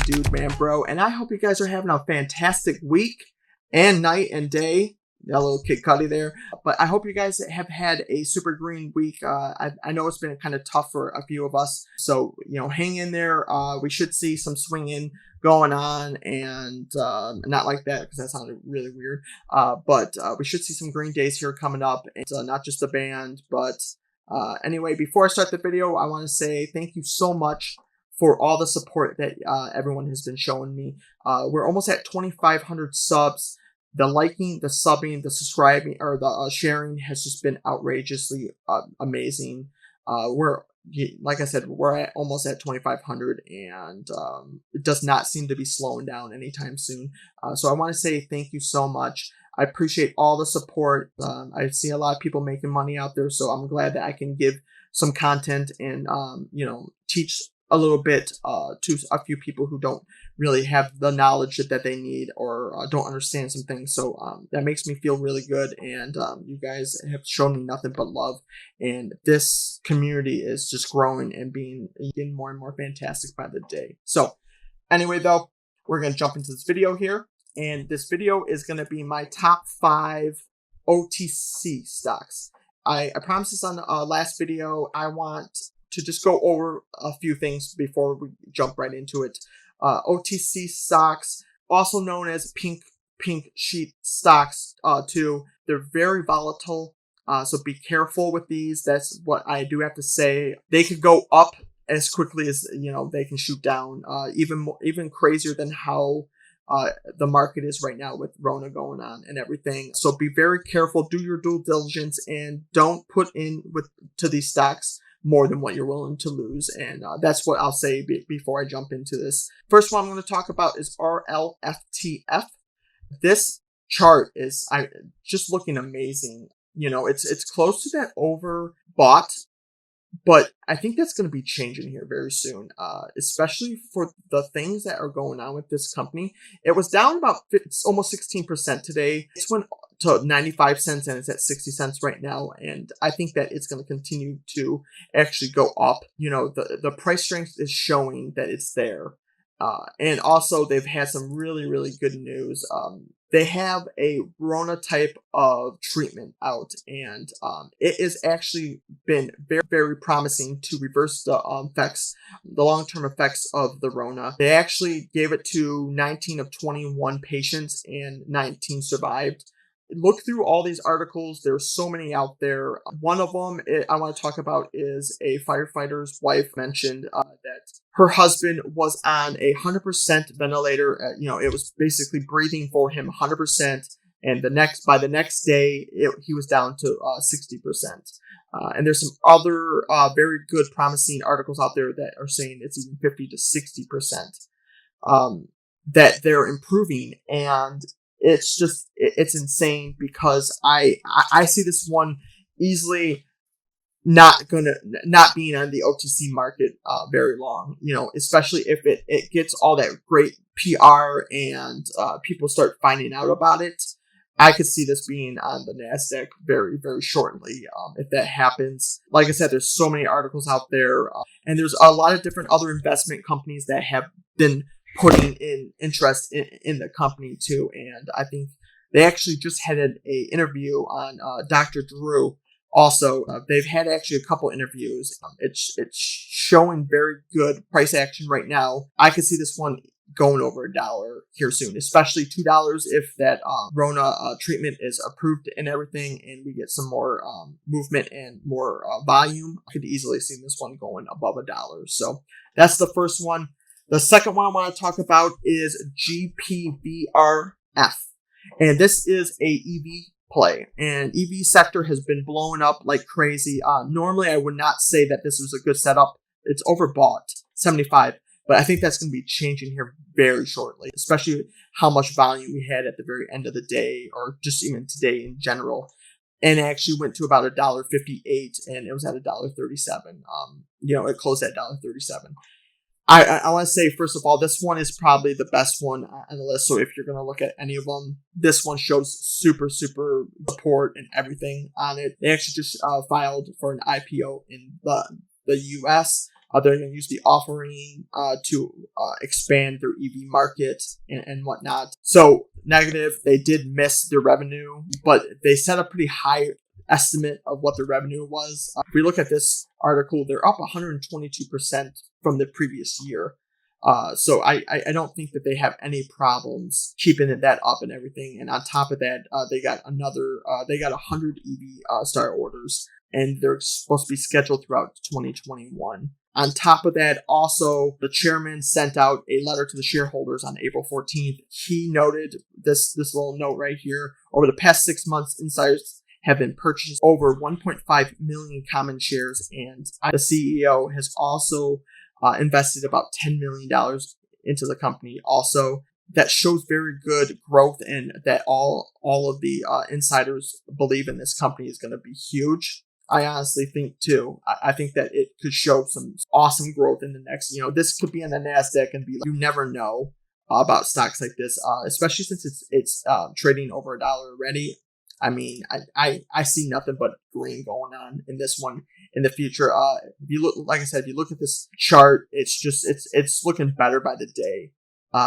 aDudemanbro, and I hope you guys are having a fantastic week and night and day. A little Kid Cudi there, but I hope you guys have had a super green week. I know it's been kind of tough for a few of us, so hang in there. We should see some swinging going on, and not like that because that sounded really weird. But we should see some green days here coming up, and not just the band, but anyway. Before I start the video, I want to say thank you so much for all the support that everyone has been showing me. We're almost at 2,500 subs. The liking, the subbing, the subscribing, or the sharing has just been outrageously amazing. Like I said, we're almost at 2,500, and it does not seem to be slowing down anytime soon. So I want to say thank you so much. I appreciate all the support. I see a lot of people making money out there, so I'm glad that I can give some content and teach a little bit to a few people who don't really have the knowledge that they need or don't understand some things. So that makes me feel really good, and you guys have shown me nothing but love, and this community is just growing and getting more and more fantastic by the day. So anyway, though, we're going to jump into this video here, and this video is going to be my top 5 OTC stocks. I promised this on the last video. I want to just go over a few things before we jump right into it. OTC stocks, also known as pink sheet stocks too. They're very volatile, so be careful with these. That's what I do have to say. They could go up as quickly as they can shoot down, even crazier than how the market is right now with Rona going on and everything. So be very careful, do your due diligence, and don't put to these stocks more than what you're willing to lose. And that's what I'll say before I jump into this. First one I'm going to talk about is RLFTF. This chart is just looking amazing. It's close to that overbought, but I think that's going to be changing here very soon, especially for the things that are going on with this company. It was down about almost 16% today. It's went to 95 cents and it's at 60 cents right now. And I think that it's going to continue to actually go up. The price strength is showing that it's there. And also they've had some really, really good news. They have a Rona type of treatment out, and it has actually been very, very promising to reverse the long-term effects of the Rona. They actually gave it to 19 of 21 patients, and 19 survived. Look through all these articles. There's so many out there. One of them I want to talk about is a firefighter's wife mentioned that her husband was on a 100% ventilator. It was basically breathing for him 100%, and by the next day he was down to 60%. And there's some other very good, promising articles out there that are saying it's even 50 to 60% that they're improving. And it's insane, because I see this one easily not being on the OTC market very long, especially if it gets all that great PR and people start finding out about it. I could see this being on the NASDAQ very, very shortly if that happens. Like I said, there's so many articles out there, and there's a lot of different other investment companies that have been putting in interest in the company too. And I think they actually just had an interview on Dr. Drew. Also, they've had actually a couple interviews. It's showing very good price action right now. I could see this one going over $1 here soon, especially $2 if that Rona treatment is approved and everything, and we get some more movement and more volume. I could easily see this one going above $1. So that's the first one. The second one I want to talk about is GPVRF, and this is a EV play, and EV sector has been blowing up like crazy. Normally I would not say that this was a good setup. It's overbought, 75, but I think that's going to be changing here very shortly, especially how much volume we had at the very end of the day, or just even today in general. And it actually went to about $1.58, and it was at $1.37. It closed at $1.37. I want to say, first of all, this one is probably the best one on the list. So if you're going to look at any of them, this one shows super, super support and everything on it. They actually just filed for an IPO in the US. They're going to use the offering to expand their EV market and whatnot. So negative, they did miss their revenue, but they set a pretty high estimate of what the revenue was. If we look at this article, they're up 122% from the previous year. So I don't think that they have any problems keeping that up and everything. And on top of that, they got 100 EV Star orders, and they're supposed to be scheduled throughout 2021. On top of that, also, the chairman sent out a letter to the shareholders on April 14th. He noted this little note right here. Over the past 6 months, insiders have been purchased over 1.5 million common shares, and the CEO has also invested about $10 million into the company. Also, that shows very good growth, and that all of the insiders believe in this company is going to be huge. I honestly think too. I think that it could show some awesome growth in the next. This could be on the NASDAQ and be like, you never know about stocks like this, especially since it's trading over $1 already. I mean, I see nothing but green going on in this one in the future. If you look, like I said, if you look at this chart, it's looking better by the day.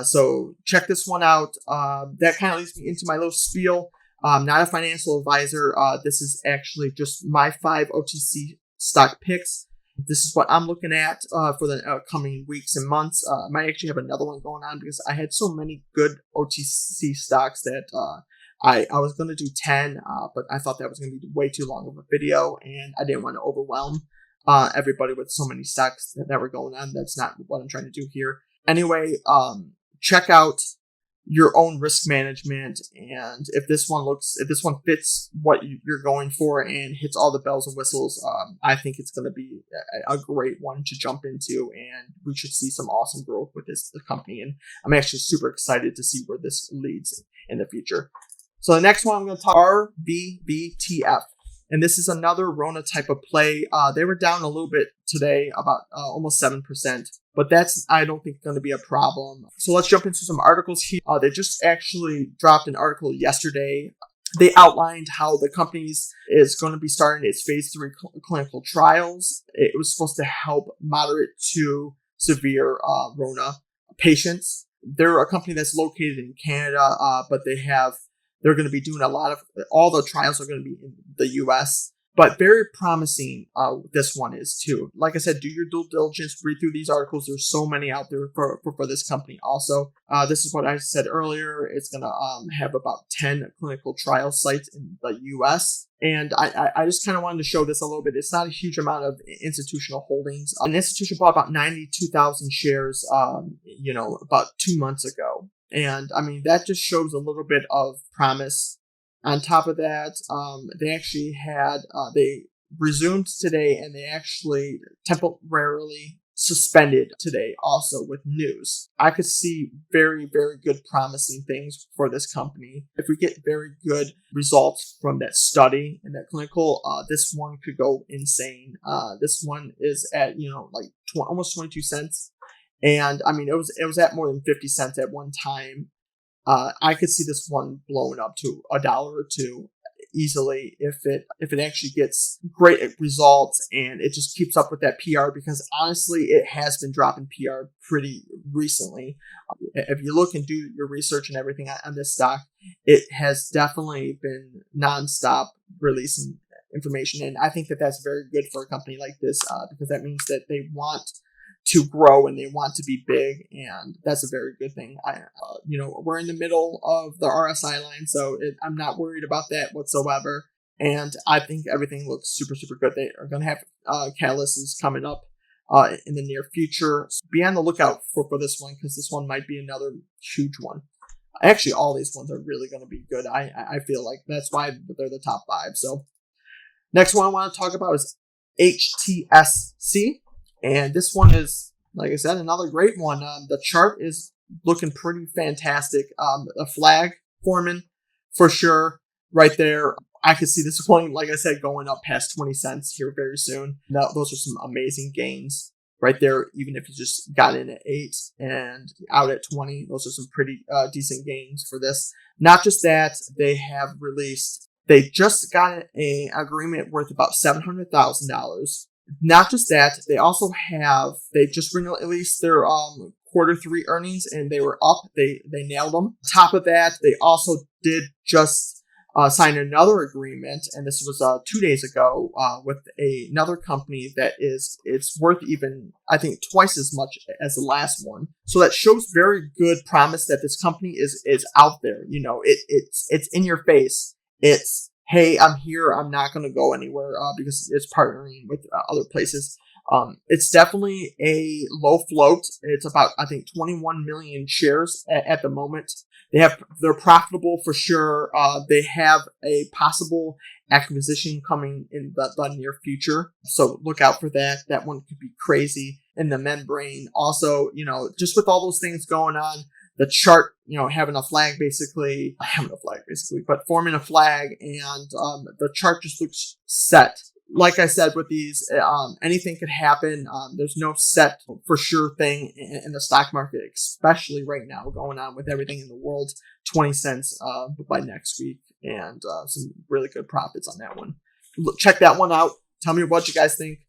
So check this one out. That kind of leads me into my little spiel. I'm not a financial advisor. This is actually just my 5 OTC stock picks. This is what I'm looking at for the coming weeks and months. I might actually have another one going on because I had so many good OTC stocks that I was going to do 10, but I thought that was going to be way too long of a video, and I didn't want to overwhelm everybody with so many stocks that were going on. That's not what I'm trying to do here. Anyway, check out your own risk management, and if this one fits what you're going for and hits all the bells and whistles, I think it's going to be a great one to jump into, and we should see some awesome growth with the company. And I'm actually super excited to see where this leads in the future. So the next one I'm going to talk RVVTF. And this is another Rona type of play. They were down a little bit today, about almost 7%. But that's, I don't think, going to be a problem. So let's jump into some articles here. They just actually dropped an article yesterday. They outlined how the company is going to be starting its phase 3 clinical trials. It was supposed to help moderate to severe Rona patients. They're a company that's located in Canada, but they're going to be doing all the trials are going to be in the US, but very promising. This one is too. Like I said, do your due diligence, read through these articles. There's so many out there for this company. Also, this is what I said earlier. It's going to have about 10 clinical trial sites in the US. And I just kind of wanted to show this a little bit. It's not a huge amount of institutional holdings. An institution bought about 92,000 shares, about 2 months ago. And I mean, that just shows a little bit of promise. On top of that, they actually they resumed today, and they actually temporarily suspended today also with news. I could see very, very good promising things for this company. If we get very good results from that study and that clinical, this one could go insane. This one is at, almost 22 cents. And I mean, it was at more than 50 cents at one time. I could see this one blowing up to $1 or $2 easily if it actually gets great results and it just keeps up with that PR, because honestly, it has been dropping PR pretty recently. If you look and do your research and everything on this stock, it has definitely been nonstop releasing information. And I think that that's very good for a company like this, because that means that they want to grow and they want to be big, and that's a very good thing. We're in the middle of the RSI line, so I'm not worried about that whatsoever, and I think everything looks super, super good. They are going to have catalysts coming up in the near future. So be on the lookout for this one, because this one might be another huge one. Actually, all these ones are really going to be good. I feel like that's why they're the top 5. So next one I want to talk about is HTSC. And this one is, like I said, another great one. The chart is looking pretty fantastic. A flag forming for sure right there. I could see this one, like I said, going up past 20 cents here very soon. Now, those are some amazing gains right there. Even if you just got in at 8 and out at 20, those are some pretty decent gains for this. Not just that, they just got an agreement worth about $700,000. not just that, they just released their Q3 earnings, and they were up. They nailed them. On top of that, they also did just sign another agreement, and this was 2 days ago with another company that it's worth even, I think, twice as much as the last one. So that shows very good promise that this company is out there. It's in your face. It's, hey, I'm here. I'm not going to go anywhere because it's partnering with other places. It's definitely a low float. It's about, I think, 21 million shares at the moment. They're profitable for sure. They have a possible acquisition coming in the near future. So look out for that. That one could be crazy. And the membrane also, just with all those things going on, the chart, having a flag basically, but forming a flag, and the chart just looks set. Like I said, with these, anything could happen. There's no set for sure thing in the stock market, especially right now going on with everything in the world. 20 cents by next week, and some really good profits on that one. Check that one out. Tell me what you guys think.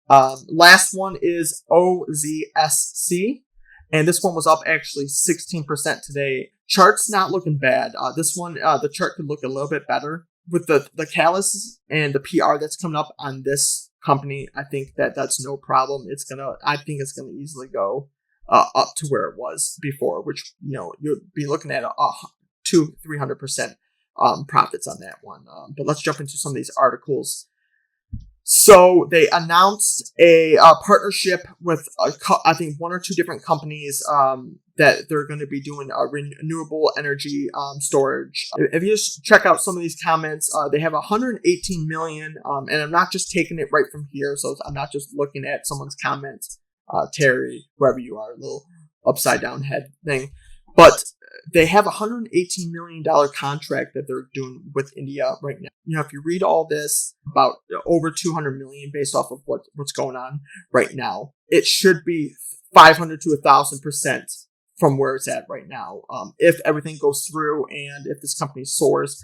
Last one is OZSC, and this one was up actually 16% today. Chart's not looking bad. This one, the chart could look a little bit better. With the catalyst and the PR that's coming up on this company, I think that's no problem. I think it's gonna easily go up to where it was before, which you'd be looking at 200-300% profits on that one. But let's jump into some of these articles. So they announced a partnership with I think 1 or 2 different companies that they're going to be doing renewable energy storage. If you just check out some of these comments, they have 118 million, and I'm not just taking it right from here, so I'm not just looking at someone's comments, Terry, wherever you are, a little upside down head thing, but they have a $118 million contract that they're doing with India right now. If you read all this, about over 200 million based off of what's going on right now, it should be 500 to 1,000% from where it's at right now. If everything goes through and if this company soars,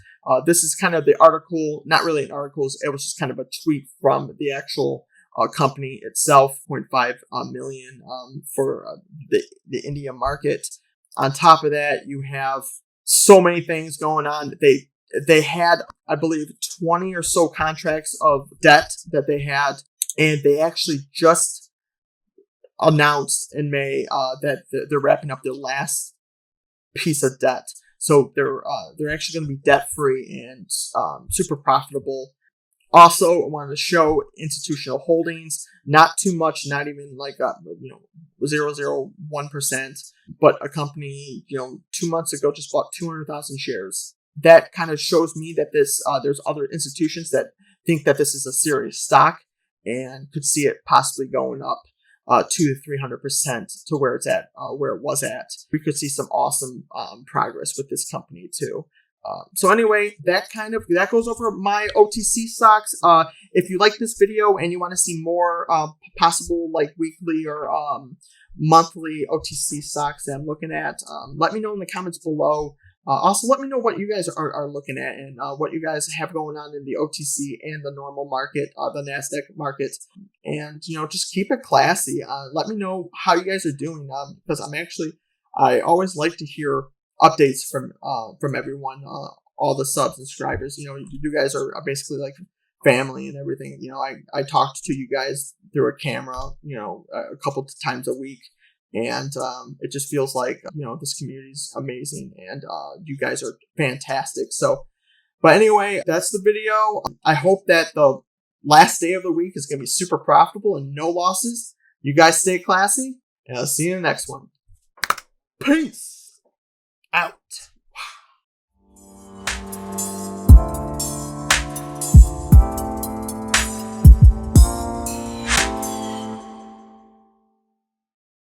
this is kind of the article, not really an article, it was just kind of a tweet from the actual company itself, 0.5 million for the India market. On top of that, you have so many things going on. They had, I believe, 20 or so contracts of debt that they had, and they actually just announced in May that they're wrapping up their last piece of debt. So they're actually going to be debt free and super profitable. Also, I wanted to show institutional holdings, not too much, not even like 0.001%, but a company 2 months ago just bought 200,000 shares. That kind of shows me that there's other institutions that think that this is a serious stock and could see it possibly going up 200 to 300% to where it's at, where it was at. We could see some awesome progress with this company too. So anyway, that goes over my OTC stocks. If you like this video and you want to see more possible like weekly or monthly OTC stocks that I'm looking at, let me know in the comments below. Also, let me know what you guys are looking at and what you guys have going on in the OTC and the normal market, the NASDAQ market. And, just keep it classy. Let me know how you guys are doing because I always like to hear updates from everyone, all the subscribers. You guys are basically like family and everything. I talked to you guys through a camera, a couple of times a week. And it just feels like, this community is amazing and you guys are fantastic. So, but anyway, that's the video. I hope that the last day of the week is going to be super profitable and no losses. You guys stay classy, and I'll see you in the next one. Peace out.